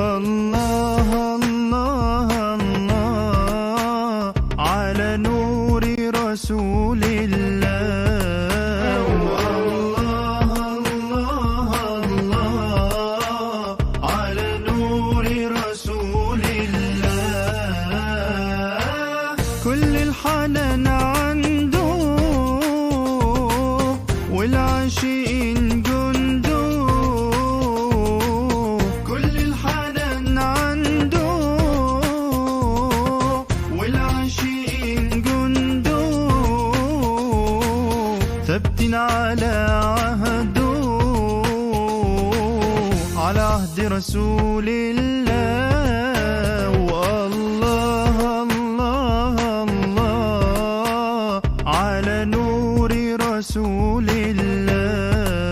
الله الله الله على نور رسول الله. الله الله الله على نور رسول الله. كل الحنان عنده والعاشقين جنده. كل الحنان عنده والعاشقين جنده. ثابتين على عهده، على عهد رسول الله. والله الله الله على نور رسول الله.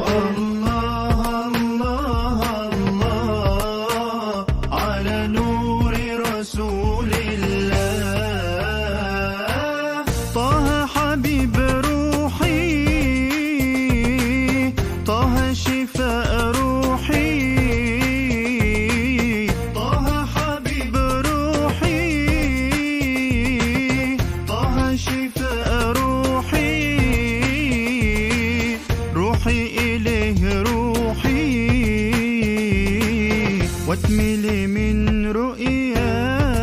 والله الله الله على نور رسول الله. طه حبيب روحي، طه شفاء روحي. طه حبيب روحي، طه شفاء روحي. روحي إليه روحي، واتملي من رؤياه.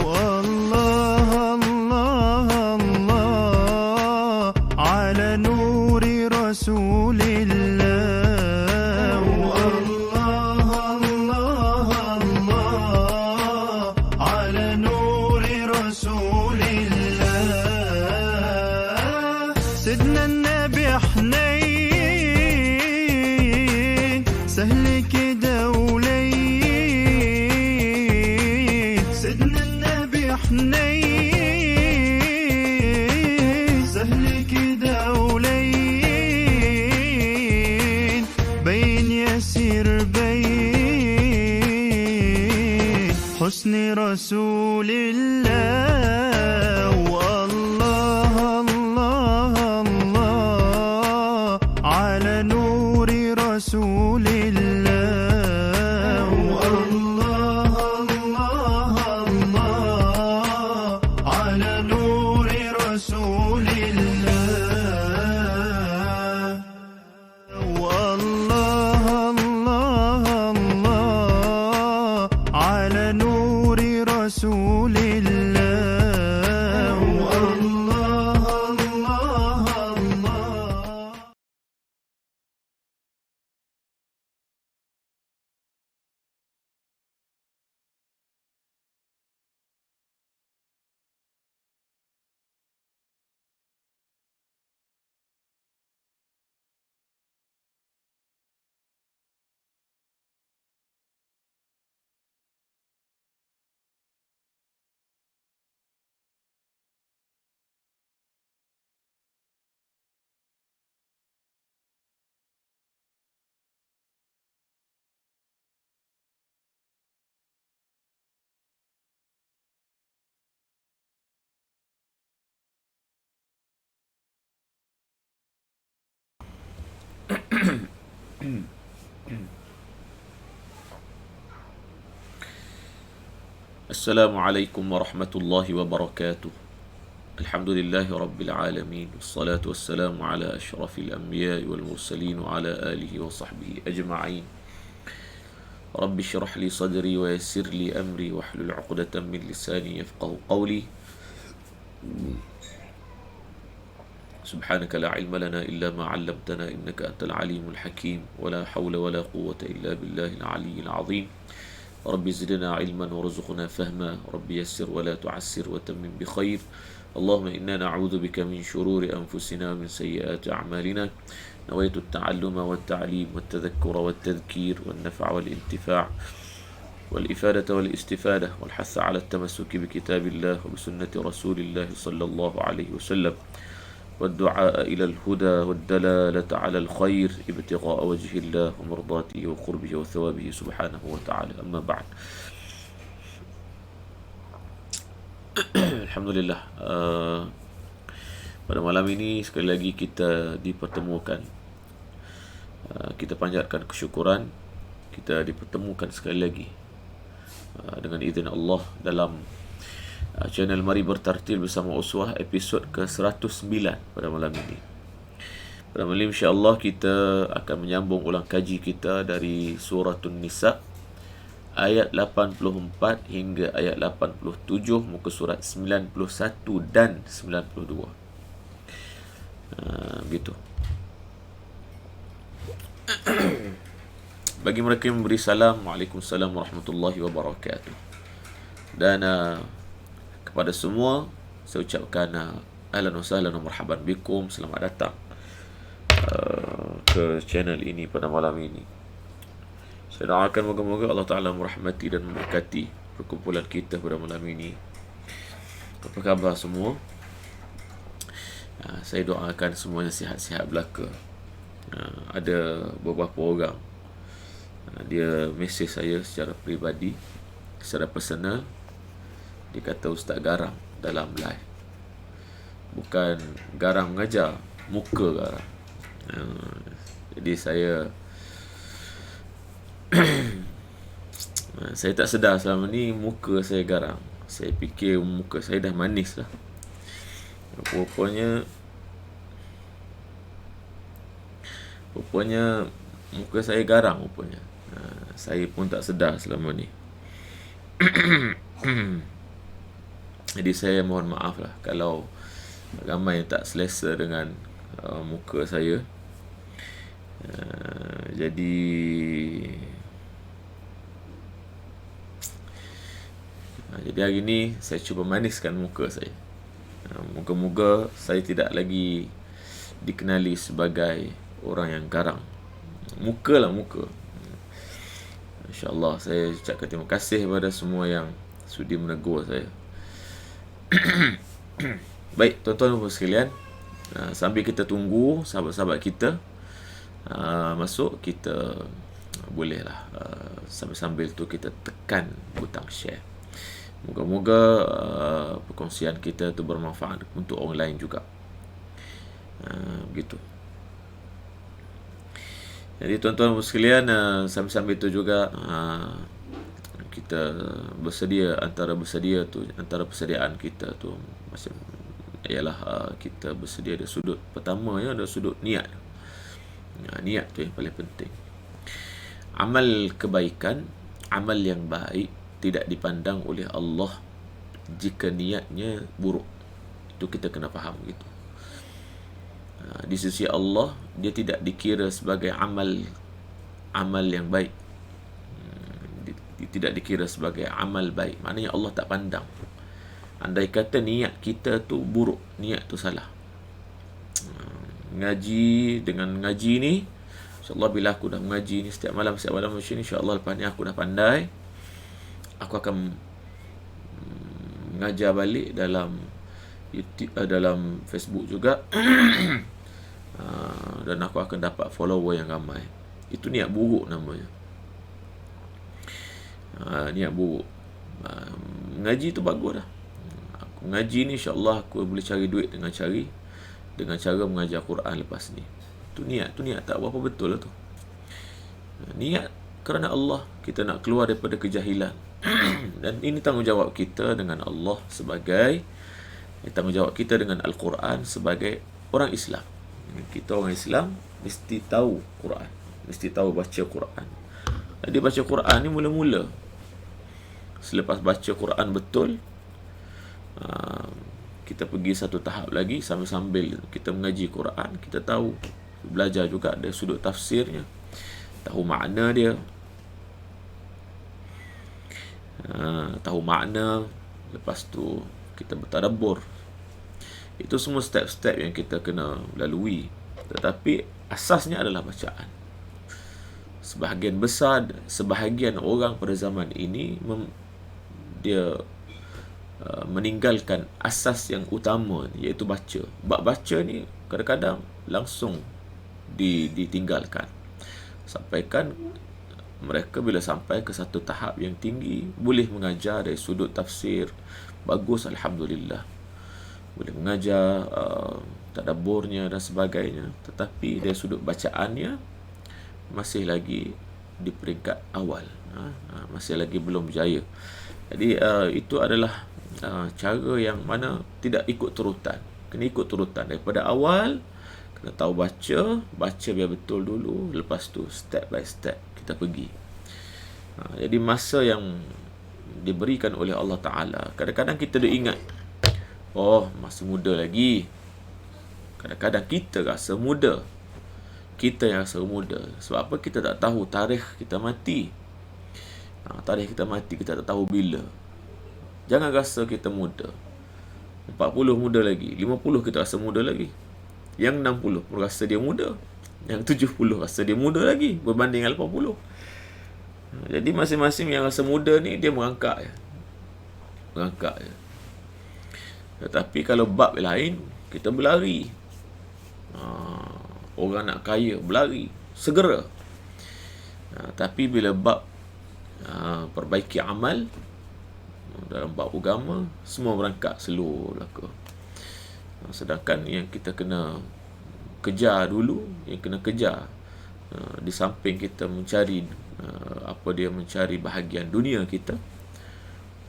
والله الله الله على نور رسول الله. والله الله الله على نور رسول الله. سيدنا النبي حنين، سهل كده ولين. سيدنا النبي حنين، سهل كده ولين. بين يسير بين حسن رسول الله. والله الله الله على نور رسول الله. والله الله الله على نور رسول الله. والله الله الله على نور رسول الله. والله الله الله. السلام عليكم ورحمة الله وبركاته. الحمد لله رب العالمين، والصلاة والسلام على أشرف الأنبياء والمرسلين وعلى آله وصحبه أجمعين. رب اشرح لي صدري ويسر لي أمري واحلل عقدة من لساني يفقه قولي. سبحانك لا علم لنا إلا ما علمتنا إنك أنت العليم الحكيم، ولا حول ولا قوة إلا بالله العلي العظيم. رب زدنا علما وارزقنا فهما، رب يسر ولا تعسر وتمم بخير. اللهم إنا نعوذ بك من شرور أنفسنا ومن سيئات أعمالنا. نويت التعلم والتعليم والتذكر والتذكير والنفع والانتفاع والإفادة والاستفادة والحث على التمسك بكتاب الله وبسنة رسول الله صلى الله عليه وسلم، والدعاء إلى الهدى والدلالة على الخير ابتغاء وجه الله ومرضاته وقربه وثوابه سبحانه وتعالى. أما بعد. Alhamdulillah, pada malam ini sekali lagi kita dipertemukan. Kita panjatkan kesyukuran, kita dipertemukan sekali lagi dengan izin Allah dalam channel Mari Bertartil bersama Uswah episod ke-109 pada malam ini. Pada malam ini insya-Allah kita akan menyambung ulang kaji kita dari Suratun Nisa ayat 84 hingga ayat 87, muka surat 91 dan 92. Begitu. Bagi mereka yang memberi salam, Waalaikumsalam warahmatullahi wabarakatuh. Dan kepada semua saya ucapkan ahlan wa sahlan wa marhaban bikum, selamat datang ke channel ini pada malam ini. Saya doakan moga-moga Allah Ta'ala merahmati dan memberkati perkumpulan kita pada malam ini. Apa khabar semua? Saya doakan semuanya sihat-sihat belaka. Ada beberapa orang dia mesej saya secara peribadi, secara personal. Dia kata Ustaz garang dalam live. Bukan garang mengajar, muka garang. Jadi saya tak sedar selama ni muka saya garang. Saya fikir muka saya dah manis lah. Rupanya muka saya garang rupanya. Saya pun tak sedar selama ni. Jadi saya mohon maaf lah kalau ramai yang tak selesa dengan muka saya. Jadi hari ni saya cuba maniskan muka saya. Moga-moga saya tidak lagi dikenali sebagai orang yang garang. Muka lah, muka. InsyaAllah saya ucapkan terima kasih kepada semua yang sudi menegur saya. Baik, tuan-tuan dan puan sekalian, sambil kita tunggu sahabat-sahabat kita masuk, kita bolehlah sambil-sambil tu kita tekan butang share. Moga-moga perkongsian kita tu bermanfaat untuk orang lain juga. Begitu. Jadi tuan-tuan dan puan sekalian, sambil-sambil tu juga kita antara persediaan kita tu macam ialah kita bersedia ada sudut pertama, ya, ada sudut niat. Niat tu yang paling penting. Amal kebaikan, amal yang baik tidak dipandang oleh Allah jika niatnya buruk. Itu kita kena faham gitu. Di sisi Allah dia tidak dikira sebagai amal yang baik. Tidak dikira sebagai amal baik. Maknanya Allah tak pandang. Andai kata niat kita tu buruk, niat tu salah. Dengan ngaji ni, insya-Allah bila aku dah mengaji ni setiap malam macam ni, insya-Allah lepas ni aku dah pandai. Aku akan mengajar balik dalam YouTube, dalam Facebook juga. Dan aku akan dapat follower yang ramai. Itu niat buruk namanya. Niat buruk. Ngaji tu bagus dah. Aku ngaji ni insya-Allah aku boleh cari duit dengan cara mengajar Quran lepas ni. Tu niat tak berapa betul lah tu. Niat kerana Allah, kita nak keluar daripada kejahilan. Dan ini tanggungjawab kita dengan Allah sebagai tanggungjawab kita dengan Al-Quran sebagai orang Islam. Kita orang Islam mesti tahu Quran, mesti tahu baca Quran. Jadi baca Quran ni mula-mula, selepas baca Quran betul, kita pergi satu tahap lagi, sambil kita mengaji Quran, kita tahu, belajar juga dari sudut tafsirnya, tahu makna dia, tahu makna. Lepas tu kita bertadabbur. Itu semua step-step yang kita kena lalui. Tetapi asasnya adalah bacaan. Sebahagian orang pada zaman ini dia meninggalkan asas yang utama, iaitu baca. Bab baca ni kadang-kadang langsung ditinggalkan. Sampaikan mereka bila sampai ke satu tahap yang tinggi, boleh mengajar dari sudut tafsir, bagus, alhamdulillah. Boleh mengajar tadabburnya dan sebagainya. Tetapi dari sudut bacaannya masih lagi di peringkat awal. Masih lagi belum berjaya. Jadi itu adalah cara yang mana tidak ikut turutan. Kena ikut turutan daripada awal. Kena tahu baca biar betul dulu. Lepas tu step by step kita pergi. Jadi masa yang diberikan oleh Allah Ta'ala, kadang-kadang kita dah ingat, oh masih muda lagi. Kadang-kadang kita rasa muda. Kita yang rasa muda. Sebab apa? Kita tak tahu tarikh kita mati. Tarikh kita mati kita tak tahu bila. Jangan rasa kita muda. 40 muda lagi, 50 kita rasa muda lagi. Yang 60 pun rasa dia muda. Yang 70 rasa dia muda lagi berbanding dengan 80. Jadi masing-masing yang rasa muda ni dia merangkak je. Tetapi kalau bab lain, kita berlari. Orang nak kaya berlari segera. Tapi bila bab perbaiki amal dalam bab agama, semua berangkat slow belaka. Sedangkan yang kita kena kejar dulu, di samping kita mencari mencari bahagian dunia kita,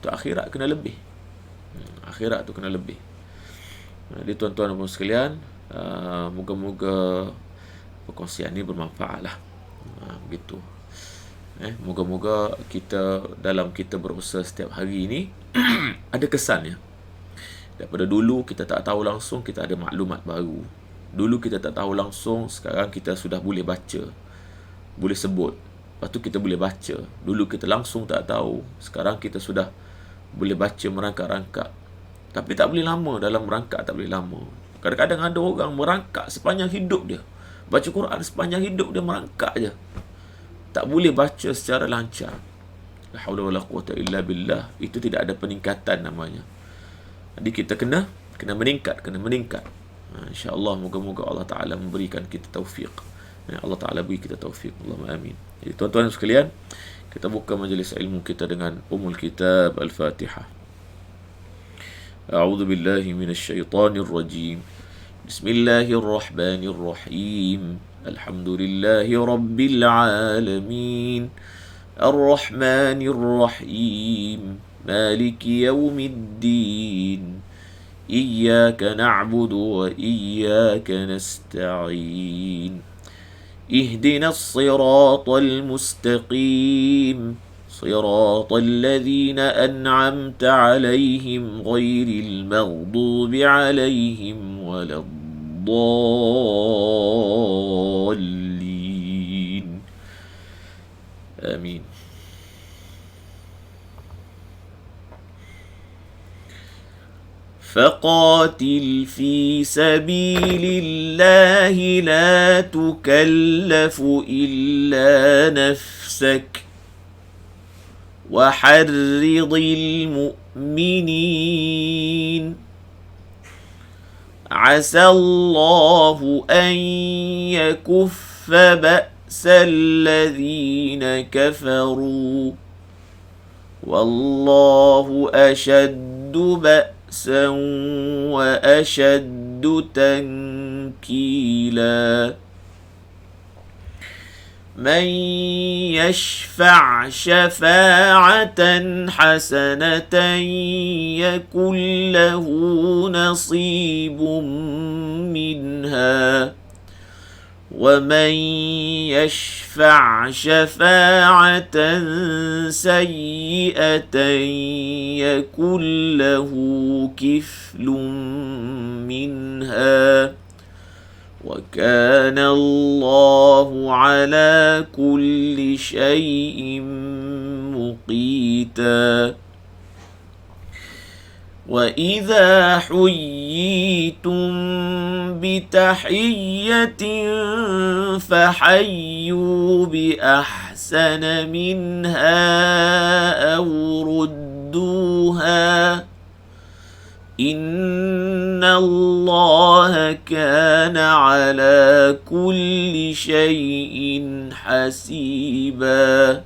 tu akhirat kena lebih. Akhirat tu kena lebih. Jadi tuan-tuan dan puan sekalian, moga-moga perkongsian ni bermanfaat lah. Begitu. Moga-moga dalam kita berusaha setiap hari ni ada kesannya. Daripada dulu kita tak tahu langsung, kita ada maklumat baru. Dulu kita tak tahu langsung, sekarang kita sudah boleh baca, boleh sebut. Lepas tu kita boleh baca. Dulu kita langsung tak tahu, sekarang kita sudah boleh baca merangkak-rangkak. Tapi tak boleh lama dalam merangkak, tak boleh lama. Kadang-kadang ada orang merangkak sepanjang hidup dia. Baca Quran sepanjang hidup dia merangkak je. Tak boleh baca secara lancar. La haula wala quwata illa billah. Itu tidak ada peningkatan namanya. Jadi kita kena meningkat. InsyaAllah moga-moga Allah Ta'ala memberikan kita taufiq. Allah Ta'ala beri kita taufiq. Allahumma amin. Jadi tuan-tuan sekalian, kita buka majlis ilmu kita dengan Ummul Kitab Al-Fatihah. A'udzu billahi minasyaitonir rajim. Bismillahirrahmanirrahim. Alhamdulillahi rabbil alamin. Ar-Rahmanir Rahim. Maliki yaumiddin. Iyyaka na'budu wa iyyaka nasta'in. Ihdinas siratal mustaqim. Siratal ladzina an'amta 'alaihim ghairil maghdubi 'alaihim waladdallin. Amin. فقاتل في سبيل الله لا تكلف إلا نفسك وحرض المؤمنين عسى الله أن يكف بأس الذين كفروا والله أشد بأسا وأشد تنكيلا من يشفع شفاعة حسنة يكن له نصيب منها ومن يشفع شفاعة سيئة يكن له كفل منها وكان الله على كل شيء مقيتا وإذا حييتم بتحية فحيوا بأحسن منها أو ردوها إن الله كان على كل شيء حسيبا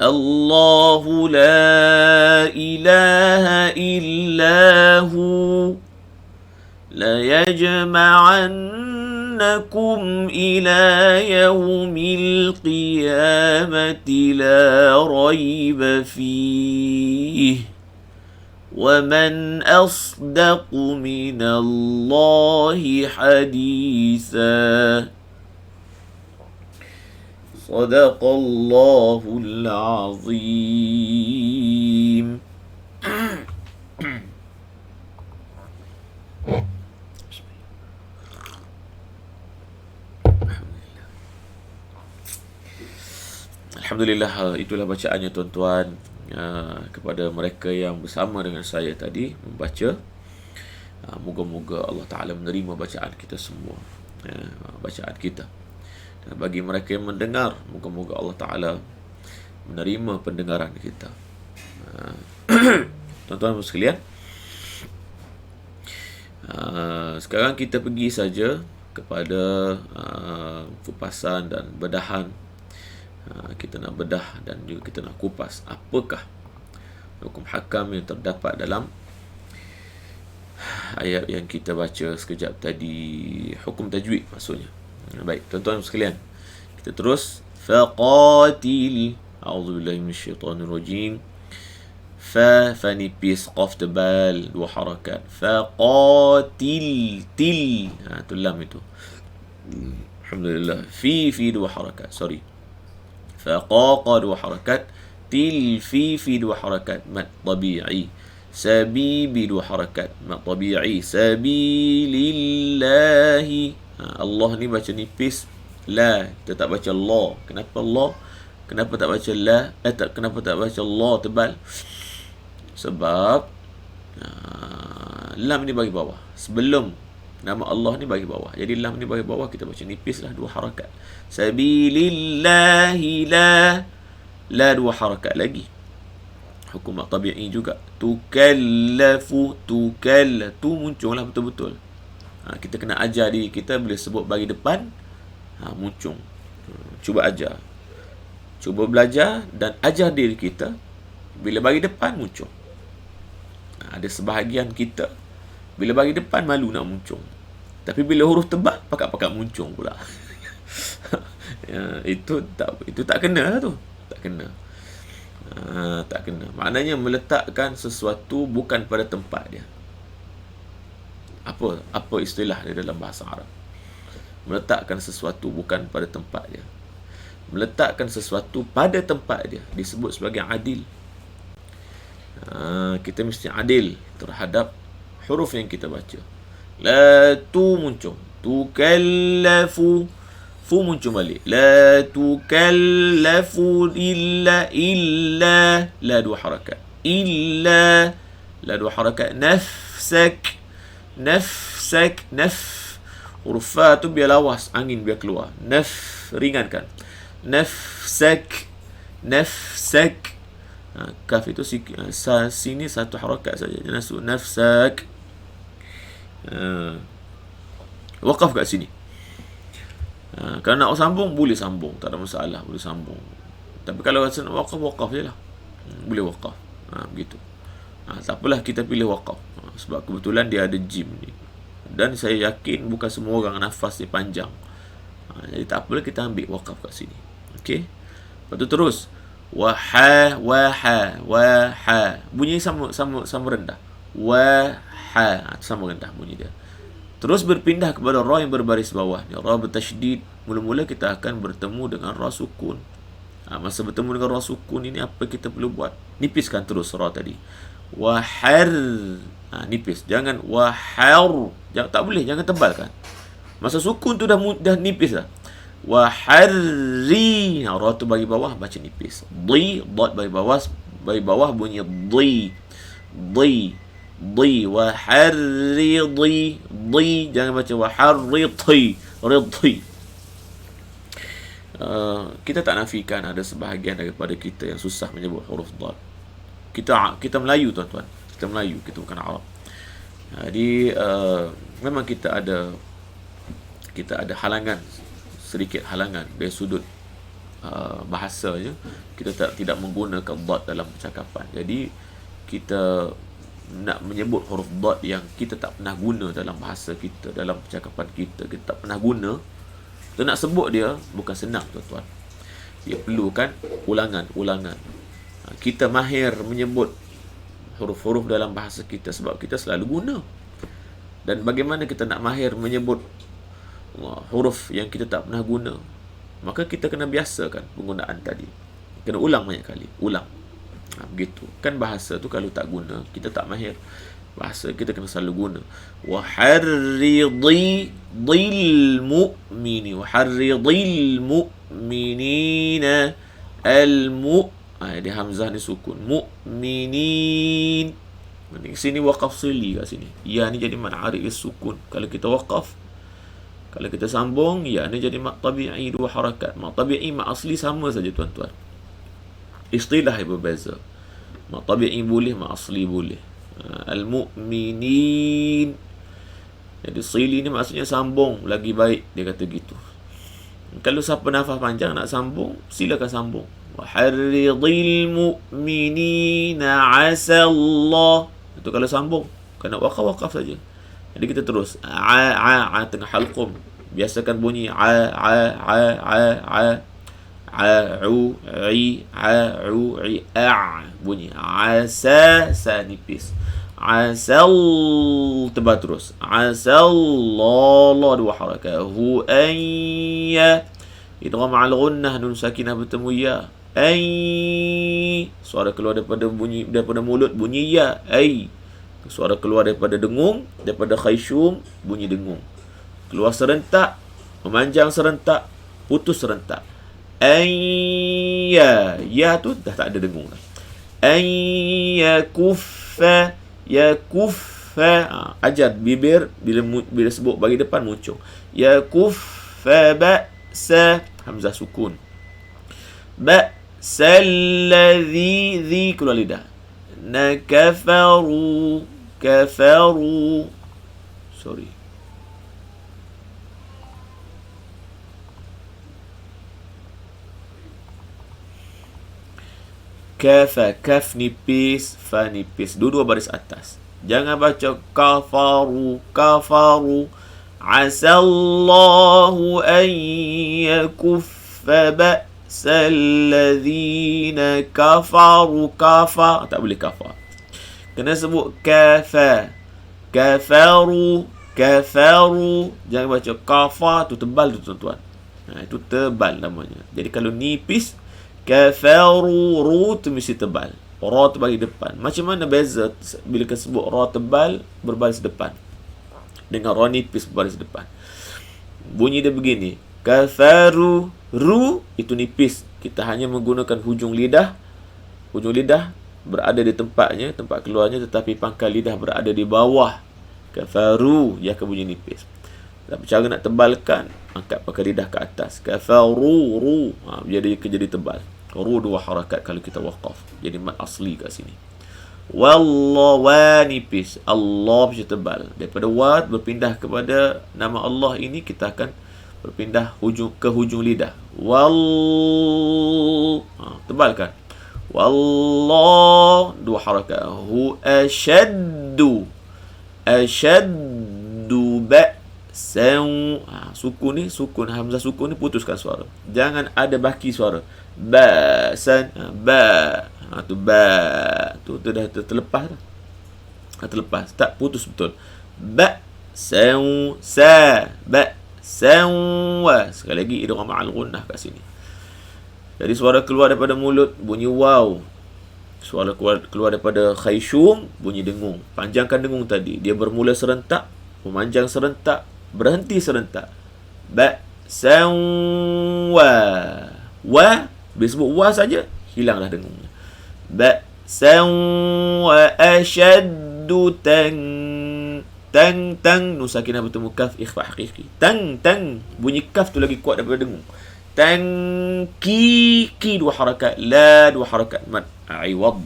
الله لا إله إلا هو ليجمعنكم يحشرونكم إلى يوم القيامة لا ريب فيه ومن أصدق من الله حديثا صدق الله العظيم. Alhamdulillah, itulah bacaannya tuan-tuan. Kepada mereka yang bersama dengan saya tadi membaca, moga-moga Allah Ta'ala menerima bacaan kita semua, bacaan kita. Dan bagi mereka yang mendengar, moga-moga Allah Ta'ala menerima pendengaran kita. Tuan-tuan sekalian, sekarang kita pergi saja kepada kupasan dan bedahan. Kita nak bedah dan juga kita nak kupas apakah hukum hakam yang terdapat dalam ayat yang kita baca sekejap tadi, hukum tajwid maksudnya. Baik, tuan-tuan sekalian, kita terus. Faqatil, a'udzubillahi minasyaitonirrajim. Fa nipis, qaf tebal, 2 harakat. Faqatil, til, tu lam itu. Alhamdulillah. Fi 2 harakat, sorry. فقاق 2 حركات تل في 2 حركات مد طبيعي سبي 2 حركات مد طبيعي سبيل الله. Allah ni baca nipis la, kita tak baca Allah. Kenapa Allah? Kenapa tak baca la? Kenapa tak baca Allah tebal? Sebab lam ni bagi bawah. Sebelum nama Allah ni bagi bawah, jadi lam ni bagi bawah, kita baca nipis lah 2 harakat. Sabilillahi la 2 harakat lagi. Hukum tabi'i juga. Tukallafu, tu muncul lah betul-betul. Kita kena ajar diri kita, bila sebut bagi depan, muncul. Cuba ajar, cuba belajar dan ajar diri kita, bila bagi depan muncul. Ada sebahagian kita bila bagi depan malu nak muncung, tapi bila huruf tebal pakat-pakat muncung pula. Itu tak kena lah tu. Tak kena. Tak kena. Maknanya meletakkan sesuatu bukan pada tempat dia. Apa istilah dia dalam bahasa Arab? Meletakkan sesuatu bukan pada tempat dia. Meletakkan sesuatu pada tempat dia disebut sebagai adil. Kita mesti adil terhadap huruf yang kita baca. La tu muncul, tukallafu, fu muncul balik. La tukallafu illa la 2 harakat. Illa la 2 harakat. Nafsak, huruf fa tu biar lawas, angin biar keluar. Ringankan. Nafsak. Kaf itu sini 1 harakat saja. Jangan suruh nafsak. Waqaf kat sini. Kalau nak sambung, boleh sambung, tak ada masalah, boleh sambung. Tapi kalau rasa nak waqaf je lah. Boleh waqaf. Begitu. Tak apalah kita pilih waqaf. Sebab kebetulan dia ada jim ni. Dan saya yakin bukan semua orang nafas dia panjang. Jadi tak apalah kita ambil waqaf kat sini. Okey. Lepas tu terus. Waha. Bunyi sama rendah. Waha. Sama rendah bunyi dia. Terus berpindah kepada ra yang berbaris bawah. Ra bertasydid. Mula-mula kita akan bertemu dengan ra sukun. Masa bertemu dengan ra sukun ini, apa kita perlu buat? Nipiskan terus ra tadi. Wahar. Nipis. Jangan wahar. Tak boleh, jangan tebalkan. Masa sukun tu dah nipis dah. Waharri. Ra tu bagi bawah, baca nipis. Di, dot bagi bawah bunyi di. Waharri di. Jangan baca waharri ti. Ridhi. Kita tak nafikan ada sebahagian daripada kita yang susah menyebut huruf dad. Kita Melayu, tuan-tuan. Kita Melayu, kita bukan Arab. Jadi memang kita ada halangan, sedikit halangan dari sudut bahasanya. Kita tidak menggunakan dad dalam percakapan. Jadi kita nak menyebut huruf dad yang kita tak pernah guna dalam bahasa kita, dalam percakapan kita tak pernah guna, kita nak sebut dia bukan senang tuan-tuan. Dia perlukan ulangan. Kita mahir menyebut huruf-huruf dalam bahasa kita sebab kita selalu guna. Dan bagaimana kita nak mahir menyebut huruf yang kita tak pernah guna? Maka kita kena biasakan penggunaan tadi. Kena ulang banyak kali. Begitu. Kan bahasa tu kalau tak guna, kita tak mahir. Bahasa kita kena selalu guna. Waharridil mu'mini. Waharridil mu'minina di hamzah ni sukun. Mu'minin. Di sini waqaf sili kat sini. Ya ni jadi mad arid sukun. Kalau kita waqaf, kalau kita sambung, ya ni jadi mad tabi'i 2 harakat. Mad tabi'i mad asli sama saja tuan-tuan. Istilah yang berbeza. Mad tabi'i boleh, mad asli boleh. Al-mu'minin. Jadi sili ni maksudnya sambung lagi baik, dia kata gitu. Kalau siapa nafas panjang nak sambung, silakan sambung. Waharridil mu'minina asallah. Itu kalau sambung. Kena waqaf saja. Jadi kita terus tengah halqum. Biasakan bunyi bunyi sa nipis. Asal tebal terus. Asallah 2 harakat. Hu ayya. Idgham al gunnah nun sakinah bertemu ya. Suara keluar daripada mulut bunyi ya. Suara keluar daripada dengung, daripada khayshum bunyi dengung. Keluar serentak, memanjang serentak, putus serentak. Ya tu dah tak ada dengung dah. Yakuffa. Ajar bibir bila sebut bagi depan muncul. Yakuffa ba'sa, hamzah sukun. Ba'salladhi keluar lidah. Kafaru. Sorry. Kaf nipis, fa nipis. Dua baris atas. Jangan baca kafaru. Asallahu an yakuffa ba'salladzina kafaru. Tak boleh kafa. Kena sebut kafaru. Jangan baca kafa, tu tebal tu tuan-tuan. Itu tebal namanya. Jadi kalau nipis, kafaru, ru tu mesti tebal. Ra tu bagi depan. Macam mana beza bila kita sebut ra tebal berbaris depan dengan ra nipis berbaris depan? Bunyi dia begini. Kafaru, ru itu nipis. Kita hanya menggunakan hujung lidah. Hujung lidah berada di tempatnya, tempat keluarnya, tetapi pangkal lidah berada di bawah. Kafaru, ia akan bunyi nipis. Tapi cara nak tebalkan, angkat pangkal lidah ke atas. Kafaru, ru. Jadi tebal. Ru 2 harakat kalau kita waqaf. Jadi mad asli kat sini. Wallahu wa nipis. Allah mesti tebal. Daripada wad berpindah kepada nama Allah ini, kita akan berpindah ke hujung lidah. Tebalkan. Wallah 2 harakat. Hu ashaddu ba'san. Sukun ni, sukun hamzah sukun ni putuskan suara. Jangan ada baki suara. Ba'san, tu ba. Tu dah terlepas dah. Terlepas, tak putus betul. Ba'san wa. Sekali lagi idgham ma'al gunnah kat sini. Jadi suara keluar daripada mulut bunyi waw. Suara keluar daripada khayshum bunyi dengung. Panjangkan dengung tadi. Dia bermula serentak, memanjang serentak, berhenti serentak. Ba'san wa. Bila sebut wa saja, hilanglah dengungnya. Ba'san wa ashaddu tang. Nun sakinah bertemu kaf, ikhfa haqiqi. Tang. Bunyi kaf tu lagi kuat daripada dengung. Ki 2 harakat. La 2 harakat. Mad iwad.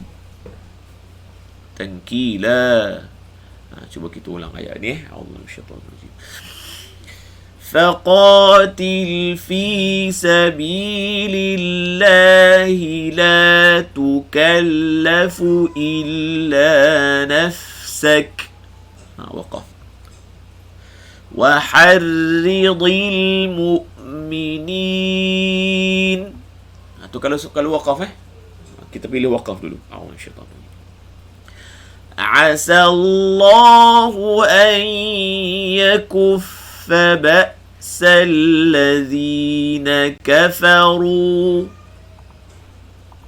Tankila. Cuba kita ulang ayat ni. A'udzu minasyaitanir rajim. فقاتل في سبيل الله لا تكلف إلا نفسك ba'sak. Waqaf. Wa harridil mu'minin. Tu kalau waqaf kita pilih waqaf dulu. Syaitan. Asallahu an yakuffa ba'sal ladzina kafaru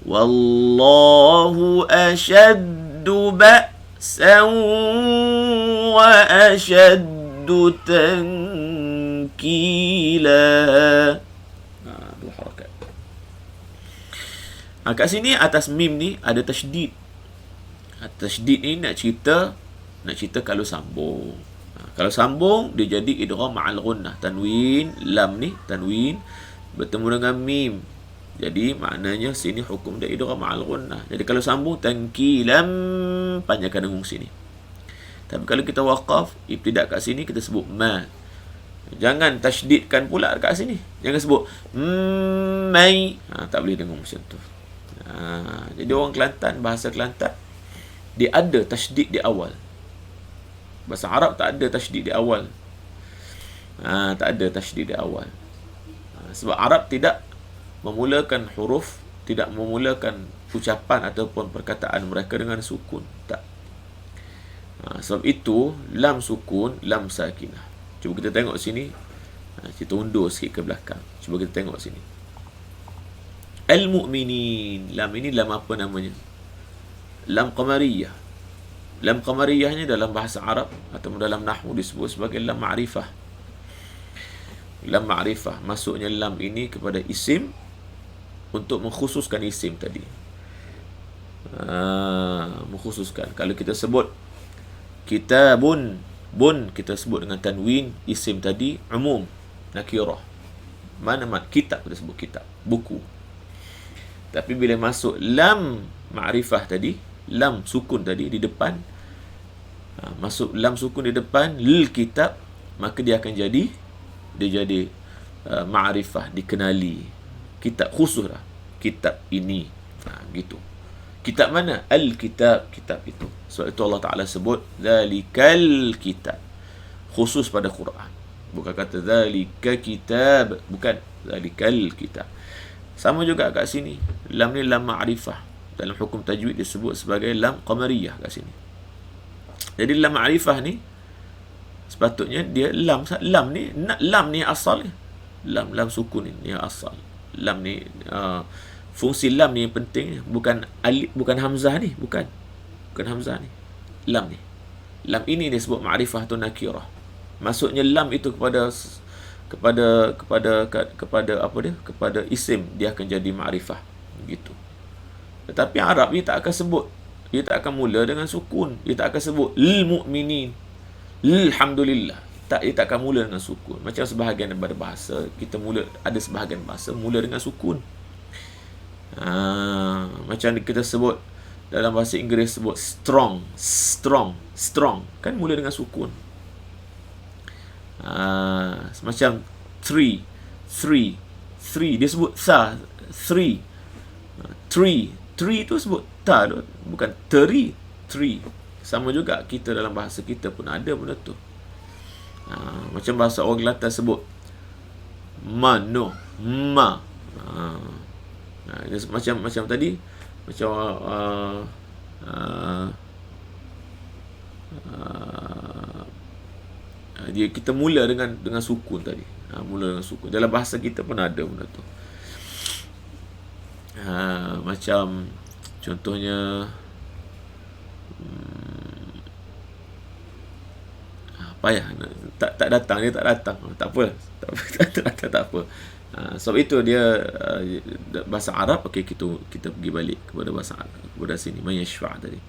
wallahu ashaddu ba'san wa ashaddu tankila. Dua harakat. Kat sini atas mim ni ada tasydid. Tasydid ni nak cerita kalau sambung. Kalau sambung dia jadi idgham ma'al ghunnah. Tanwin, lam ni tanwin bertemu dengan mim. Jadi maknanya sini hukum dia idgham ma'al ghunnah. Jadi kalau sambung tankilam, panjangkan dengung sini. Tapi kalau kita waqaf, ibtidak kat sini kita sebut ma. Jangan tasydidkan pula kat sini. Jangan sebut mai. Tak boleh dengung macam tu. Jadi orang Kelantan, bahasa Kelantan, dia ada tasydid di awal. Bahasa Arab tak ada tasydid di awal. Tak ada tasydid di awal. Sebab Arab tidak memulakan huruf, tidak memulakan ucapan ataupun perkataan mereka dengan sukun. Tak. Sebab itu, lam sukun, lam sakinah. Cuba kita tengok sini. Kita undur sikit ke belakang. Cuba kita tengok sini. Al-mu'minin. Lam ini lam apa namanya? Lam qamariyah. Lam qamariyahnya dalam bahasa Arab atau dalam nahwu disebut sebagai lam ma'rifah. Lam ma'rifah. Masuknya lam ini kepada isim untuk mengkhususkan isim tadi. Mengkhususkan. Kalau kita sebut kitabun, bun kita sebut dengan tanwin, isim tadi umum, nakirah. Mana kitab kita sebut kitab, buku. Tapi bila masuk lam ma'rifah tadi, lam sukun tadi di depan, masuk lam sukun di depan lil kitab, maka dia akan jadi ma'rifah, dikenali. Kitab khusus lah, kitab ini. Gitu. Kitab mana? Al-kitab, kitab itu. Sebab itu Allah Ta'ala sebut zalikal kitab, khusus pada Quran. Bukan kata zalika kitab, bukan, zalikal kitab. Sama juga kat sini. Lam ni lam ma'rifah. Dalam hukum tajwid disebut sebagai lam qamariyah kat sini. Jadi lam ma'rifah ni sepatutnya dia lam ni asal ni. Lam sukun ni asal. Lam ni fungsi lam ni yang penting, bukan alif, bukan hamzah ni, bukan hamzah ni. Lam ni. Lam ini disebut ma'rifah tu nakirah. Maksudnya lam itu kepada apa dia? Kepada isim dia akan jadi ma'rifah. Gitu. Tetapi Arab dia tak akan sebut. Dia tak akan mula dengan sukun. Dia tak akan sebut lil mu'minin, alhamdulillah. Tak, dia tak akan mula dengan sukun. Macam sebahagian daripada bahasa, ada sebahagian bahasa mula dengan sukun. Macam kita sebut dalam bahasa Inggeris sebut strong, kan mula dengan sukun. Macam three dia sebut three tu sebut ta, bukan three. Sama juga kita dalam bahasa kita pun ada benda tu. Macam bahasa orang Kelantan sebut ma. Macam tadi, macam kita mula dengan sukun tadi. Mula dengan sukun. Dalam bahasa kita pun ada benda tu. Macam contohnya payah tak datang, dia tak datang. Tak apa. Tak apa. Sebab itu dia bahasa Arab. Okey, kita pergi balik kepada bahasa Arab, kepada sini mayashfa' tadi.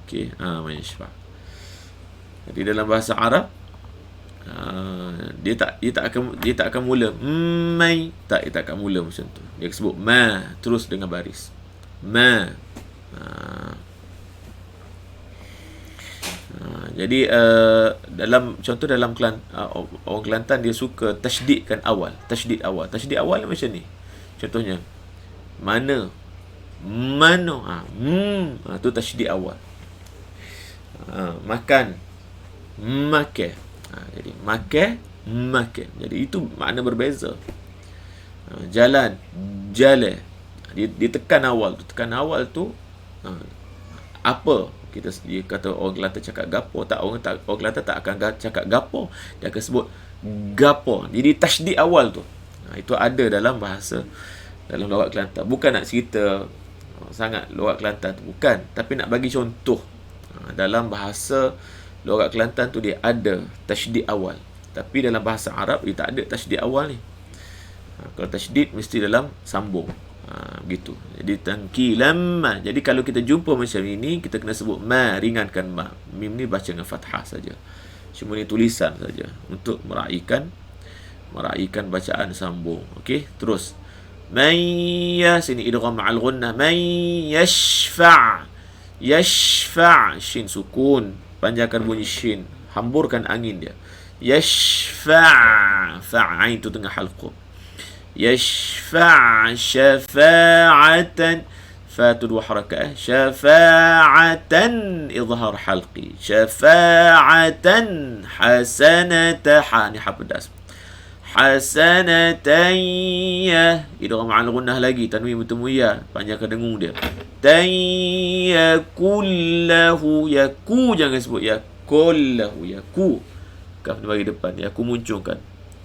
Okey, mayashfa'. Jadi dalam bahasa Arab dia tak akan mula mai, dia tak akan mula macam tu. Dia sebut ma terus dengan baris. Ma. Jadi dalam contoh dalam orang Kelantan dia suka tasydid awal. Tasydid awal ni macam ni. Contohnya mana tu tasydid awal. Makan, makan. Jadi makan, makan. Jadi itu makna berbeza. Jalan, jalan. Dia tekan awal tu. Tekan awal tu apa? Dia kata orang Kelantan cakap gapo, orang Kelantan tak akan cakap gapo, dia akan sebut gapo. Jadi tasydid awal tu. Itu ada dalam bahasa, dalam logat Kelantan. Bukan nak cerita sangat logat Kelantan tu, bukan, tapi nak bagi contoh. Dalam bahasa logat Kelantan tu dia ada tasydid awal, tapi dalam bahasa Arab dia tak ada tasydid awal ni. Kalau tasydid mesti dalam sambung. Begitu. Jadi tangkilam. Jadi kalau kita jumpa macam ini, kita kena sebut ma, ringankan ma. Mim ni baca dengan fathah saja. Cuma ni tulisan saja untuk meraihkan bacaan sambung. Okey, terus. Man sini idgham ma'al gunnah. Man yashfa'. Yashfa', shin sukun, panjangkan bunyi shin, hamburkan angin dia. Yashfa', fa'ain tu tengah halqum. يشفع شفاعة فات وحركة شفاعة إظهار حلقي شفاعة حسنة حاني حبداس حسنة إدغام مع الغنة lagi tanwin bertemu ya, panjangkan dengung dia. Yakullahu, yaku jangan sebut yakullahu, yaku kaf bagi depan, yaku munculkan.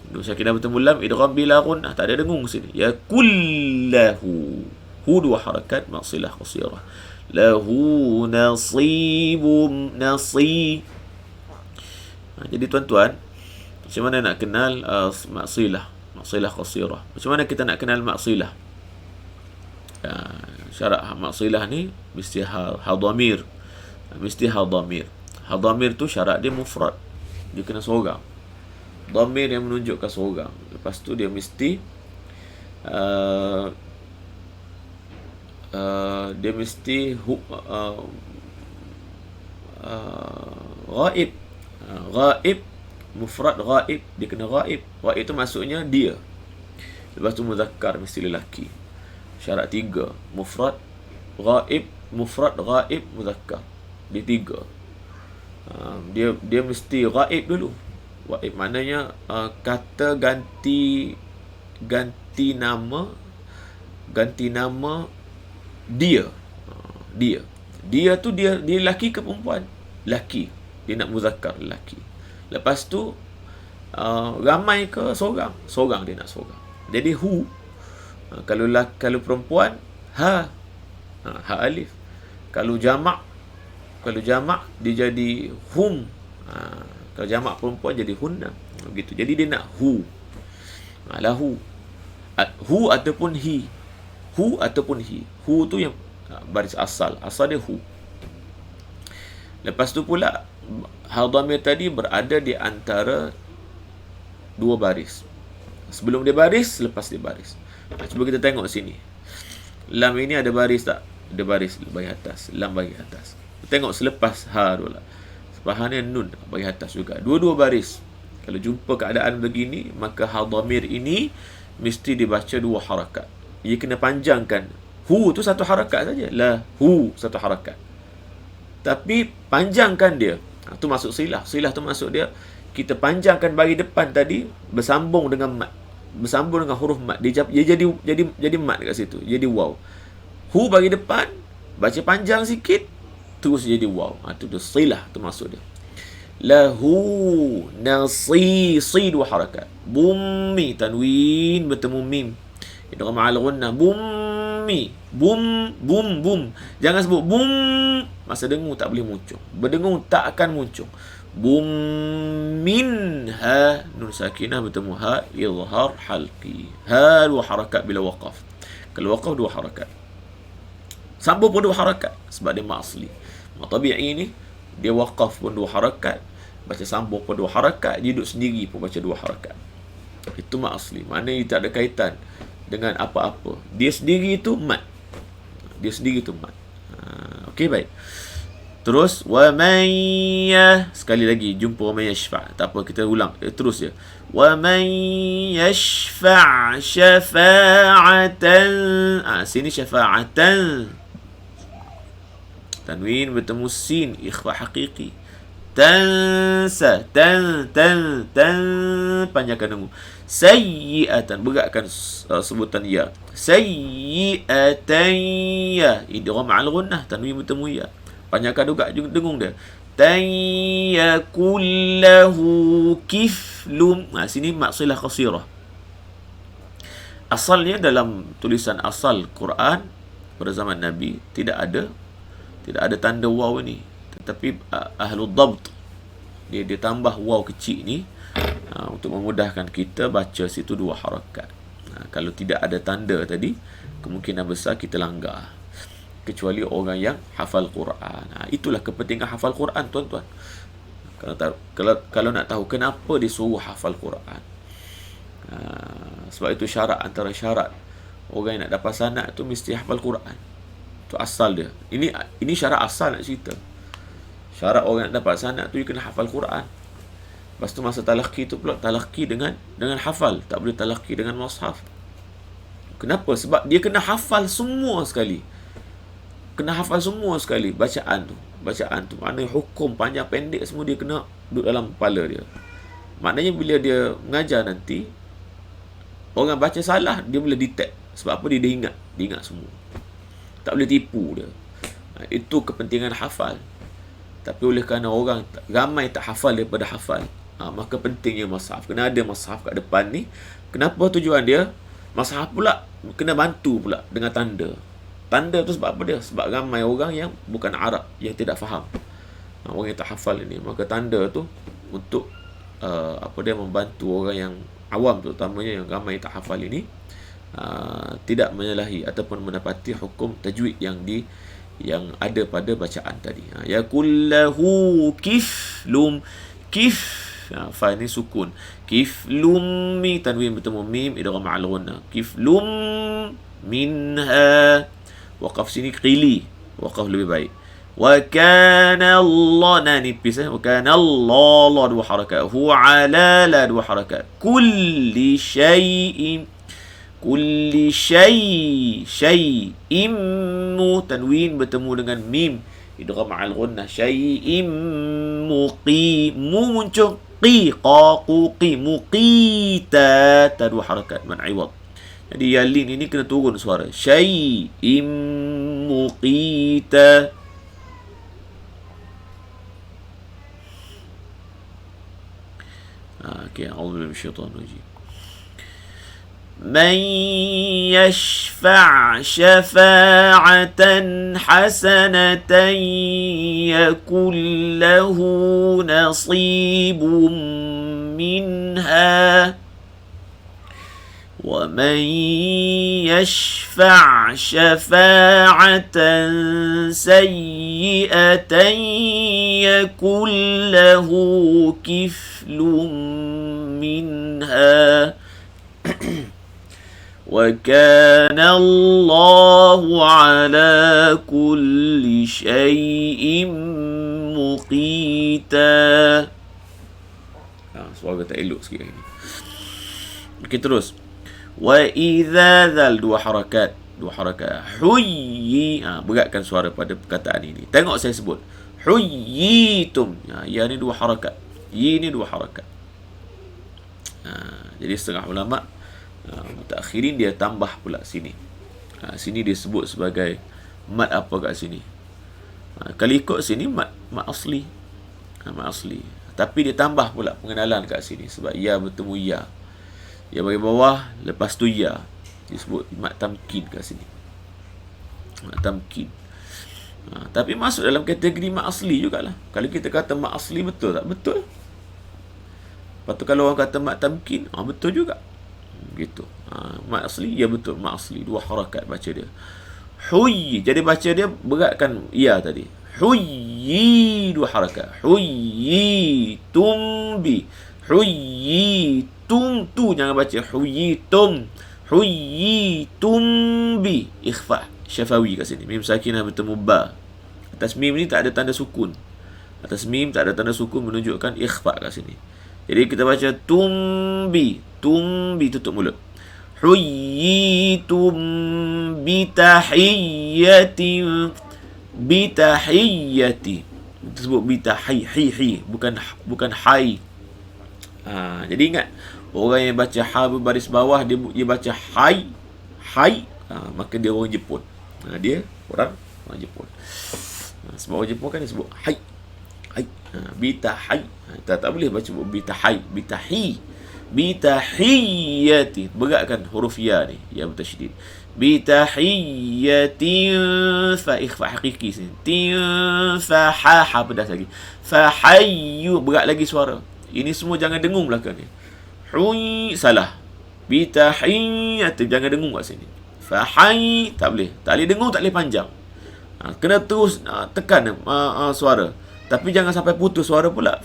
Nun sakinah bertemu lam, idgham bila gunnah, tak ada dengung sini. Yakullahu, hu dua harakat, maksilah qasirah. Lahu nasibum nasi. Jadi tuan-tuan, macam mana nak kenal maksilah qasirah? Macam mana kita nak kenal maksilah? Syarat maksilah ni mesti hadamir. Mesti hadamir. Hadamir tu syarat dia mufrad. Dia kena seorang. Dhamir yang menunjukkan seorang. Lepas tu dia mesti ghaib. Ghaib, mufrad ghaib, dia kena ghaib. Ghaib tu maksudnya dia. Lepas tu muzakkar, mesti lelaki. Syarat 3, mufrad ghaib, muzakkar. Dia 3. Dia mesti ghaib dulu. Ghaib maknanya kata ganti nama dia. Dia tu dia lelaki ke perempuan? Lelaki. Dia nak muzakkar, lelaki. Lepas tu ramai ke seorang? Seorang, dia nak seorang. Jadi hu, kalau perempuan ha alif. Kalau jamak dia jadi hum. Kalau jamak perempuan jadi hunna. Begitu. Jadi dia nak hu. Lahu. Hu ataupun hi. Hu ataupun hi. Hu tu yang baris asal. Asal dia hu. Lepas tu pula hadamir tadi berada di antara dua baris. Sebelum dia baris, lepas dia baris. Cuba kita tengok sini. Lam ini ada baris tak? Ada baris bagi atas. Lam bagi atas. Tengok selepas ha dulu lah. Bahannya nun bagi atas juga. Dua-dua baris. Kalau jumpa keadaan begini, maka hadamir ini mesti dibaca 2 harakat. Ia kena panjangkan. Hu tu 1 harakat saja. Lahu 1 harakat. Tapi panjangkan dia. Tu masuk silah. Silah tu masuk dia, kita panjangkan bagi depan tadi bersambung dengan mat. Bersambung dengan huruf mat. Dia jadi mat dekat situ. Jadi waw. Hu bagi depan, baca panjang sikit, terus jadi waw. Tu dia silah tu masuk dia. Lahu nasi 2 harakat. Bummi tanwin bertemu mim. Idgham ma'al gunnah. Bummi. Bum. Jangan sebut bum. Masa dengung tak boleh muncul. Berdengung tak akan muncul. Bum minha, nun sakinah bertemu ha, izhar halqi. Ha 2 harakat bila waqaf. Kalau waqaf 2 harakat. Sambung pun 2 harakat sebab dia ma'asli. Tabi'i ni dia waqaf pun 2 harakat, baca sambung pun 2 harakat, dia duduk sendiri pun baca 2 harakat. Itu mat asli. Maknanya dia tak ada kaitan dengan apa-apa. Dia sendiri itu mat. Okey, baik. Terus wa man sekali lagi jumpa wa man yashfa'. Tak apa, kita ulang terus je. Wa man yashfa' syafa'atan. Sini syafa'atan. Tanwin bertemu sin, ikhfa hakiki. Tansa, tan, panjangkan dengung. Sayyi'atan, beratkan sebutan ya. Sayyi'atan ya. Idgham al ghunnah, tanwin bertemu ya. Panjangkan juga dengung dia. Tayakullahu kiflum. Sini maksilah qasirah. Asalnya dalam tulisan asal Quran pada zaman Nabi tidak ada tanda waw ini, tetapi ahlul dabt dia tambah waw kecil ni untuk memudahkan kita baca situ 2 harakat. Kalau tidak ada tanda tadi, kemungkinan besar kita langgar, kecuali orang yang hafal Quran. Itulah kepentingan hafal Quran, tuan-tuan. Kalau nak tahu kenapa disuruh hafal Quran, sebab itu antara syarat orang yang nak dapat sanad tu mesti hafal Quran. Tu asal dia. Ini syarat asal nak cerita. Syarat orang nak dapat sanad tu dia kena hafal Quran. Lepas tu masa talaqi tu pula talaqi dengan hafal, tak boleh talaqi dengan mushaf. Kenapa? Sebab dia kena hafal semua sekali. Bacaan tu maknanya hukum panjang pendek semua dia kena duduk dalam kepala dia. Maknanya bila dia mengajar nanti, orang baca salah, dia boleh detect. Sebab apa? Dia ingat semua. Tak boleh tipu dia. Itu kepentingan hafal. Tapi oleh kerana orang ramai tak hafal daripada hafal, maka pentingnya mushaf. Kena ada mushaf kat depan ni. Kenapa tujuan dia? Mushaf pula kena bantu pula dengan tanda. Tanda tu sebab apa dia? Sebab ramai orang yang bukan Arab, yang tidak faham, orang yang tak hafal ini. Maka tanda tu untuk membantu orang yang awam, terutamanya yang ramai tak hafal ini, tidak menyalahi ataupun mendapati hukum tajwid yang ada pada bacaan tadi. Ya kullahu kiflum, fa ini sukun. Kiflum, tanwin bertemu mim, idgham al ghunnah. Kiflum minha. Waqaf sini qili, waqaf lebih baik. Wa kana Allah, nipis. Wa kana Allah 2 harakat. Hu ala la 2 harakat. Kulli syai'in, mu, tanwin bertemu dengan mim, idgham al ghunnah. Syai'im mu muncul muqita, 2 harakat man iwad. Jadi yalin ini kena turun suara. Syai'im muqita. Okay, a'udzu billahi minasyaitonir rajim. من يشفع شفاعة حسنة يكن له نصيب منها ومن يشفع شفاعة سيئة يكن له كفل منها وكان الله على كل شيء مقيتا. Suara tak elok sikit ini. Okey, terus. Wa idza dzal 2 harakat. Huyyi, beratkan suara pada perkataan ini. Tengok saya sebut. Huyyitum. Ya ni 2 harakat. Yi ni 2 harakat. Jadi setengah ulama mutakhirin dia tambah pula sini. Sini dia sebut sebagai mat apa kat sini. Kalau ikut sini mat asli. Mat asli. Tapi dia tambah pula pengenalan kat sini sebab ya bertemu ya. Ya bagi bawah, lepas tu ya. Disebut mat tamkin kat sini. Mat tamkin. Tapi masuk dalam kategori mat asli jugalah. Kalau kita kata mat asli betul tak? Betul. Lepas tu kalau orang kata mat tamkin, betul juga. Gitu. Mat asli, ya betul, mat asli 2 harakat baca dia. Huyyi, jadi baca dia beratkan ya tadi. Huyyi 2 harakat. Huyyi tumbi. Huyyi tum, tu jangan baca huyyi tum. Huyyi tumbi, ikhfa syafawi kat sini. Mim sakinah bertemu ba. Atas mim ni tak ada tanda sukun. Atas mim tak ada tanda sukun menunjukkan ikhfa kat sini. Jadi kita baca tumbi, tutup mulut. Huyyitum bitahiyyatin, bitahiyyati. Disebut hi, bukan hai. Jadi ingat, orang yang baca ha berbaris bawah, dia baca hai, maka dia orang Jepun. Dia orang Jepun. Sebab orang Jepun kan dia sebut hai. Bitahai. Tak boleh baca bitahai, bitahiyyati. Beratkan huruf ya ni, ya bertasydid. Bitahiyyatin, fa ikhfa hakiki sini. Fa ha pedas lagi. Fahayyu, berat lagi suara. Ini semua jangan dengung belakang ni. Salah. Bitahiyyatin, jangan dengung kat sini. Fahayy, tak boleh dengung, tak boleh panjang. Kena terus tekan suara. Tapi jangan sampai putus suara pula.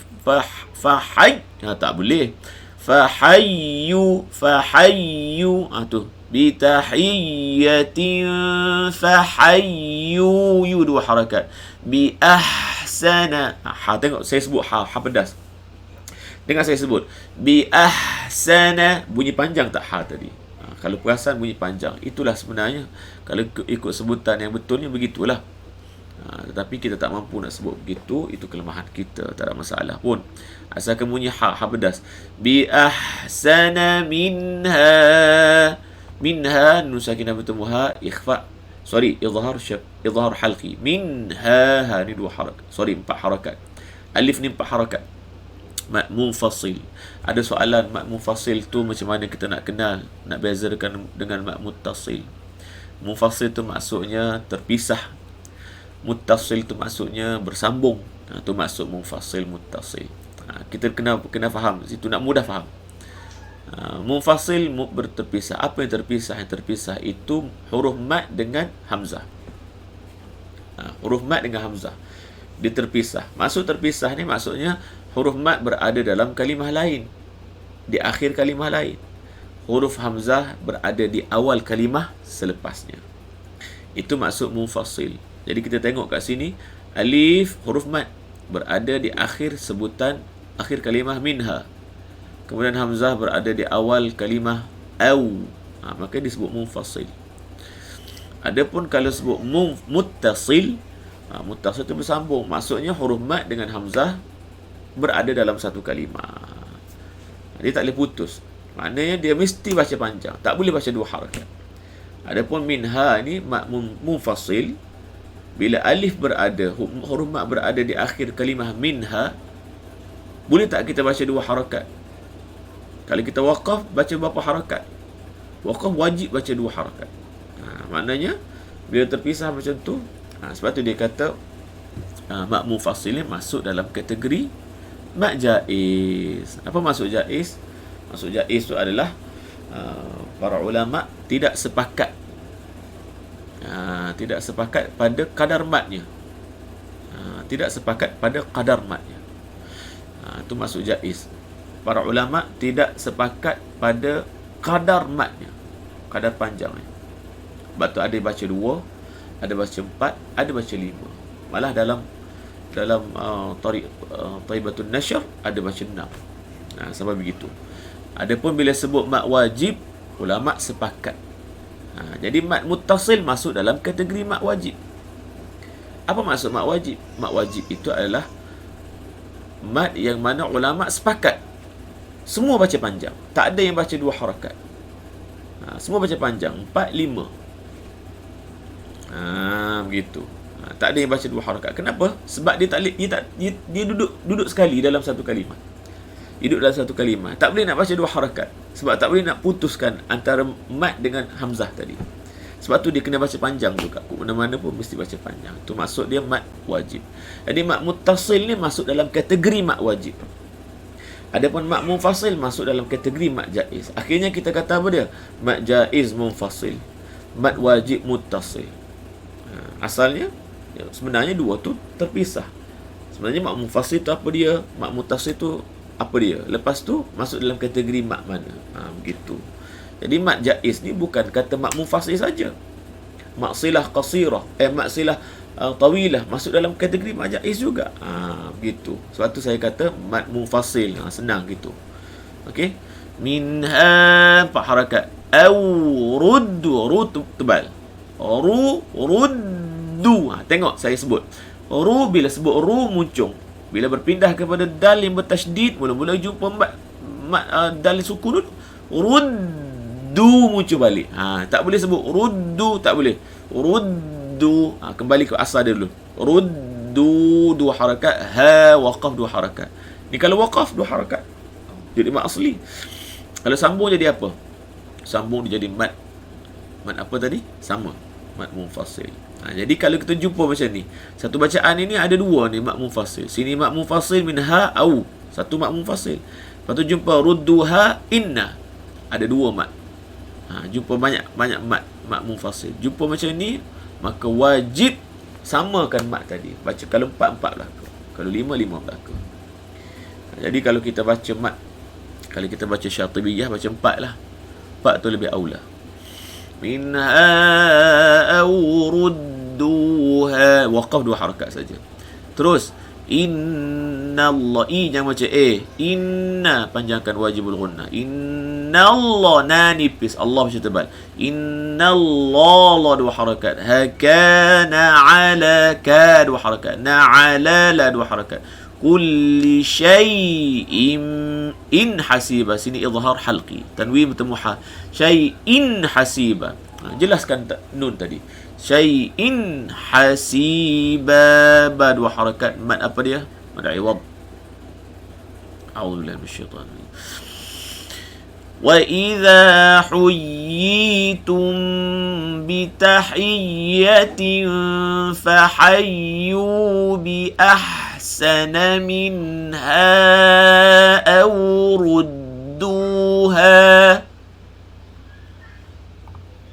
Fahayy, tak boleh. Fahayyu, tu. Bitahiyyatin fahayyu, dua harakat. Bi ahsana. Tengok saya sebut ha pedas. Dengar saya sebut. Bi ahsana, bunyi panjang tak ha tadi? Kalau perasan bunyi panjang. Itulah sebenarnya. Kalau ikut sebutan yang betulnya begitulah. Tetapi kita tak mampu nak sebut begitu. Itu kelemahan kita. Tak ada masalah pun. Asalkan bunyi ha pedas. Bi ahsana minha. Nun sakinah bertemu ha, ikhfa. Izhar halqi. Minha, ni dua harakat. 4 harakat. Alif ni 4 harakat. Mad munfasil. Ada soalan mad munfasil tu macam mana kita nak kenal, nak bezakan dengan mad muttasil. Munfasil tu maksudnya terpisah. Muttasil tu maksudnya bersambung. Tu maksud munfasil, muttasil. Kita kena faham situ, nak mudah faham. Munfasil berterpisah. Apa yang terpisah? Yang terpisah itu huruf mad dengan hamzah. Huruf mad dengan hamzah, dia terpisah. Maksud terpisah ni maksudnya huruf mad berada dalam kalimah lain, di akhir kalimah lain. Huruf hamzah berada di awal kalimah selepasnya. Itu maksud munfasil. Jadi kita tengok kat sini, alif huruf mad berada di akhir sebutan, akhir kalimah minha. Kemudian hamzah berada di awal kalimah au. Maka disebut munfasil. Adapun kalau sebut muttasil, muttasil itu bersambung. Maksudnya huruf mad dengan hamzah berada dalam satu kalimah. Dia tak boleh putus. Maknanya dia mesti baca panjang. Tak boleh baca dua harakat. Adapun minha ni munfasil. Bila alif berada, huruf mad berada di akhir kalimah minha, boleh tak kita baca dua harakat? Kalau kita waqaf, baca berapa harakat? Waqaf wajib baca dua harakat. Maknanya, bila terpisah macam tu, sebab tu dia kata, mad munfasil ni masuk dalam kategori mad jaiz. Apa maksud jaiz? Maksud jaiz tu adalah, para ulama tidak sepakat. Tidak sepakat pada kadar madnya. Tidak sepakat pada kadar madnya. Itu maksud jaiz. Para ulama tidak sepakat pada kadar madnya, kadar panjangnya. Sebab tu ada baca 2, ada baca 4, ada baca 5. Malah dalam Thaibatun Nashr ada baca 6. Sebab begitu. Adapun bila sebut mad wajib, ulama sepakat. Jadi mad muttasil masuk dalam kategori mad wajib. Apa maksud mad wajib? Mad wajib itu adalah mad yang mana ulama sepakat semua baca panjang. Tak ada yang baca dua harakat. Semua baca panjang. 4, 5. Begitu. Tak ada yang baca dua harakat. Kenapa? Sebab dia duduk sekali dalam satu kalimah. Hidup dalam satu kalimah. Tak boleh nak baca dua harakat. Sebab tak boleh nak putuskan antara mad dengan hamzah tadi. Sebab tu dia kena baca panjang juga. Mana-mana pun mesti baca panjang. Itu maksud dia mad wajib. Jadi mad muttasil ni masuk dalam kategori mad wajib. Adapun mad munfasil masuk dalam kategori mad jaiz. Akhirnya kita kata apa dia? Mad jaiz munfasil, mad wajib muttasil. Asalnya sebenarnya dua tu terpisah. Sebenarnya mad munfasil tu apa dia? Mad muttasil tu apa dia? Lepas tu masuk dalam kategori mad mana? Begitu. Jadi mad jaiz ni bukan kata mad munfasil saja. Mad silah qasirah, mad silah tawilah masuk dalam kategori mad jaiz juga. Begitu. Sebab tu saya kata mad munfasil. Senang gitu. Okey. Minha 4 harakat. Au rud tebal. Rud ruddu. Tengok saya sebut. Bila sebut ru muncung. Bila berpindah kepada dal yang bertasydid, mula-mula jumpa dal sukun dulu. Ruddu muncul balik. Tak boleh sebut ruddu, tak boleh. Ruddu. Kembali ke asal dia dulu. Ruddu 2 harakat. Waqaf 2 harakat. Ni kalau waqaf 2 harakat. Jadi mat asli. Kalau sambung jadi apa? Sambung dia jadi mat. Mat apa tadi? Sama. Mat munfasil. Jadi kalau kita jumpa macam ni, satu bacaan ini ada 2 ni mat munfasil. Sini mat munfasil min ha au. Satu mat munfasil. Lepas tu jumpa rudduha inna. Ada 2 mat. Jumpa banyak mat munfasil. Jumpa macam ni, maka wajib samakan mat tadi. Baca kalau 4 belaka. Kalau 5 belaka. Jadi kalau kita baca mat, kalau kita baca Syatibiyah, baca 4 lah. 4 tu lebih aula. Minha au rudduha. Waqaf 2 harakat saja. Terus inna Allah, jangan baca inna, panjangkan wajibul ghunnah. Inna Allah, na nipis, Allah macam tebal. Inna Allah 2 harakat. Hakana ala ka 2 harakat. Na ala la 2 harakat. Kulli syai'in in hasiba. Sini izhar halqi, tanwin bertemu ha. Syai'in hasiba. Jelaskan nun tadi. Syai'in hasiba. 2 harakat. Mad apa dia? Mad iwad. A'udzubillahi minasyaitanir. Wa idza huyyitum bitahiyyatin fahayyu bi ahsana minha aw rudduha.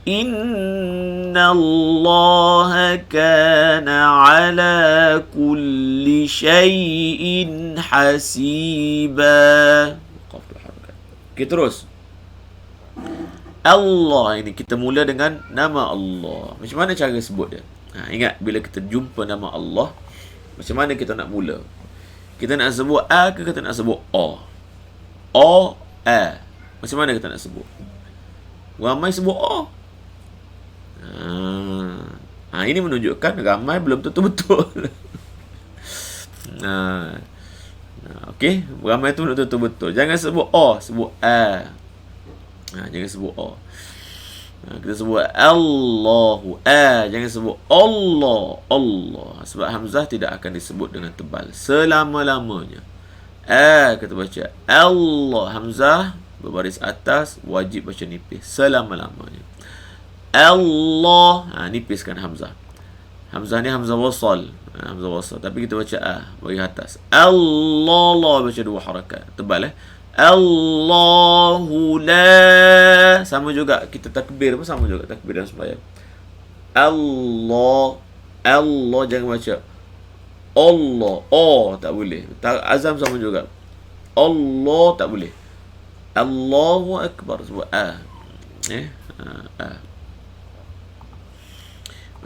Inna Allah kana ala kulli syai'in hasiba. Okay, terus. Allah ini kita mula dengan nama Allah. Macam mana cara sebut dia? Ingat, bila kita jumpa nama Allah, macam mana kita nak mula? Kita nak sebut A ke kita nak sebut O? O, A. Macam mana kita nak sebut? Ramai sebut O. Ini menunjukkan ramai belum tentu betul. Okey, ramai tu belum tentu betul. Jangan sebut O, sebut A. Jangan sebut O. Kita sebut Allahu. Jangan sebut Allah. Sebab Hamzah tidak akan disebut dengan tebal selama-lamanya. Kita baca Allah. Hamzah berbaris atas, wajib baca nipis selama-lamanya. Allah. Nipiskan Hamzah. Hamzah ni Hamzah wasal. Hamzah wasal. Tapi kita baca bagi atas. Allah baca 2 harakat. Tebal Allahu la. Sama juga kita takbir pun sama juga takbir dalam sembahyang. Allah jangan baca Allah. Tak boleh. Azam sama juga. Allah tak boleh. Allahu akbar sebut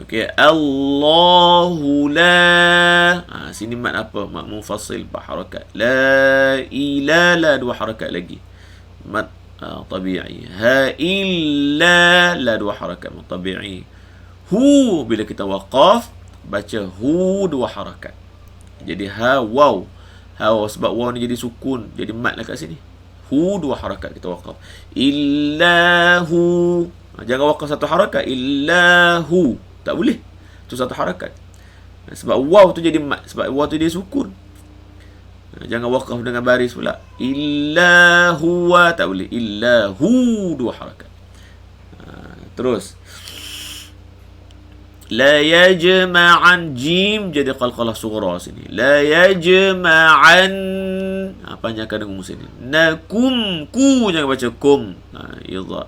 Okey, Allahu la. Sini mat apa? Mat munfasil 4 harakat. La ilaha 2 harakat lagi. Mat tabi'i. Ha illa la 2 harakat mat tabi'i. Hu, bila kita waqaf baca hu 2 harakat. Jadi waw. Sebab waw ni jadi sukun, jadi mat lah kat sini. Hu 2 harakat kita waqaf. Illahu. Jangan waqaf 1 harakat. Illahu. Tak boleh. Itu 1 harakat. Sebab waw tu jadi mat. Sebab waw tu dia sukun. Jangan waqaf dengan baris pula. Illa huwa. Tak boleh. Illa hu 2 harakat. Terus. La yajma'an. Jim jadi qalqalah sughra sini. La yajma'an. Panjangkan dengan musim ini. Nakum. Ku jangan baca kum.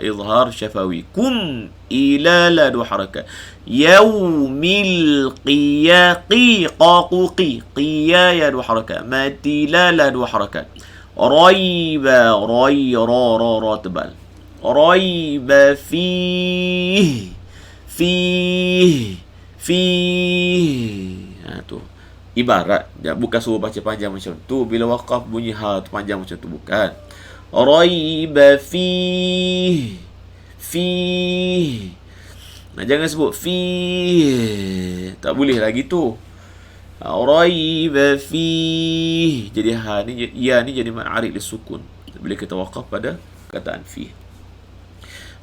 Izhar syafawi. Kum. Ila la 2 harakat. Yaumil qiyaqi. Qaquqi. Qiya 2 harakat. Matila la 2 harakat. Raiba. Ra tebal. Raiba fih. Tu ibarat, bukan suruh baca panjang macam tu. Bila waqaf bunyi ha tu panjang macam tu, bukan. Raiba fi Nah, jangan sebut fih. Tak boleh lagi tu. Raiba fih. Jadi ha ni, ya ni jadi mad arid disukun bila kita waqaf pada kataan fih.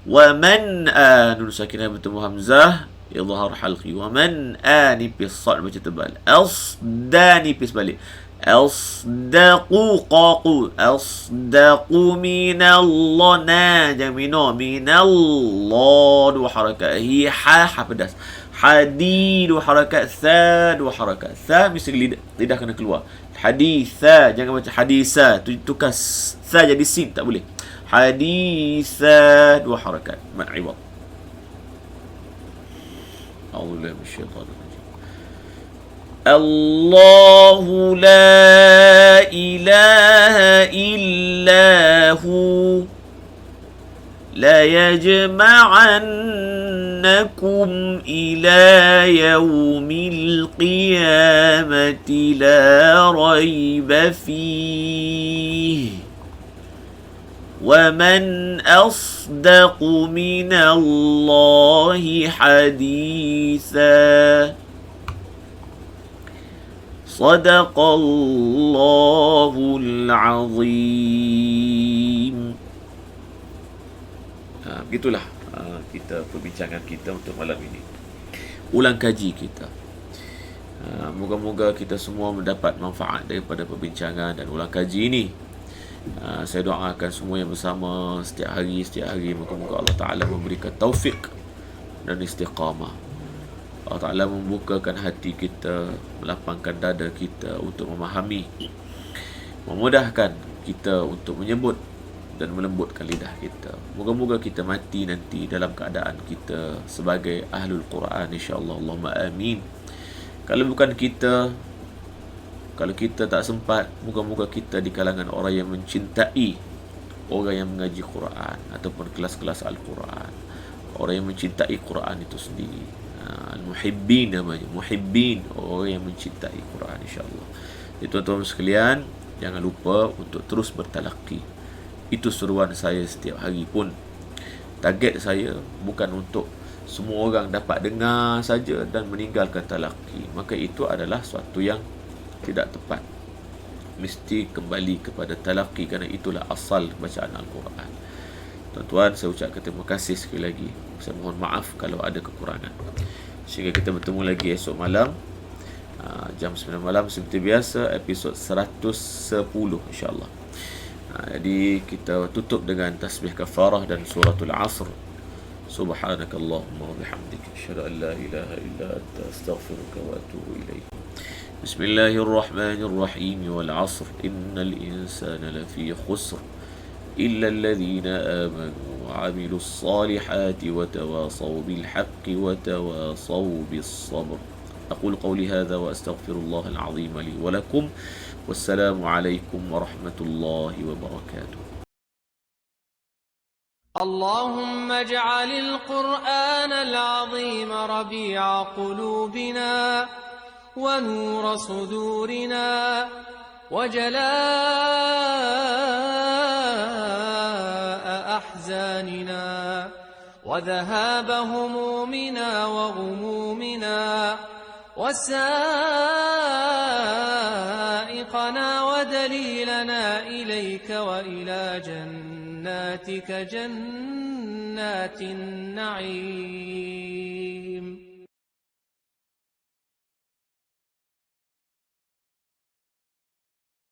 Wa man nun sakinah bertemu hamzah idhar halqi. Wa man nipis sad baca tebal. Asda nipis balik. Asdaqu qaqu. Asdaqu minallah. Jangan minallah dua harakat. Hi ha pedas. Hadid dua harakat. Tha dua harakat. Tha mesti lidah kena keluar. Haditha, jangan baca hadisa. Tukar tha jadi sin, tak boleh. Haditha dua harakat. Mad iwad. A'udzubillahi minasyaitanir rajim. Allahu la ilaha illahu la yajma'annakum ila yaumil qiyamati la rayba fihi وَمَنْ أَصْدَقُ مِنَ اللَّهِ حَدِيثًا صدق الله العظيم. Begitulah kita perbincangan kita untuk malam ini. Ulang kaji kita. Moga-moga kita semua mendapat manfaat daripada perbincangan dan ulang kaji ini. Saya doakan semua yang bersama setiap hari moga-moga Allah Ta'ala memberikan taufik dan istiqamah. Allah Ta'ala membukakan hati kita, melapangkan dada kita untuk memahami, memudahkan kita untuk menyebut dan melembutkan lidah kita. Moga-moga kita mati nanti dalam keadaan kita sebagai ahlul Quran, insya-Allah. Allahumma amin. Kalau kita tak sempat, moga-moga kita di kalangan orang yang mencintai orang yang mengaji Quran ataupun kelas-kelas Al-Quran, orang yang mencintai Quran itu sendiri. Al-muhibbin namanya, muhibbin, orang yang mencintai Quran, insya-Allah. Jadi tuan-tuan sekalian, jangan lupa untuk terus bertalaqi. Itu seruan saya setiap hari pun. Target saya bukan untuk semua orang dapat dengar saja dan meninggalkan talaqi. Maka itu adalah suatu yang tidak tepat. Mesti kembali kepada talaqi, kerana itulah asal bacaan Al-Quran. Tuan-tuan, saya ucapkan terima kasih sekali lagi. Saya mohon maaf kalau ada kekurangan. Sehingga kita bertemu lagi esok malam jam 9 malam seperti biasa, episod 110 insya-Allah. Jadi kita tutup dengan tasbih kafarah dan suratul Asr. Subhanakallahumma wa bihamdika asyhadu an la ilaha illa anta astaghfiruka wa atubu ilaik. بسم الله الرحمن الرحيم والعصر إن الإنسان لفي خسر إلا الذين آمنوا وعملوا الصالحات وتواصوا بالحق وتواصوا بالصبر. أقول قولي هذا وأستغفر الله العظيم لي ولكم والسلام عليكم ورحمة الله وبركاته. اللهم اجعل القرآن العظيم ربيع قلوبنا ونور صدورنا وجلاء أحزاننا وذهاب همومنا وغمومنا وسائقنا ودليلنا إليك وإلى جناتك جنات النعيم.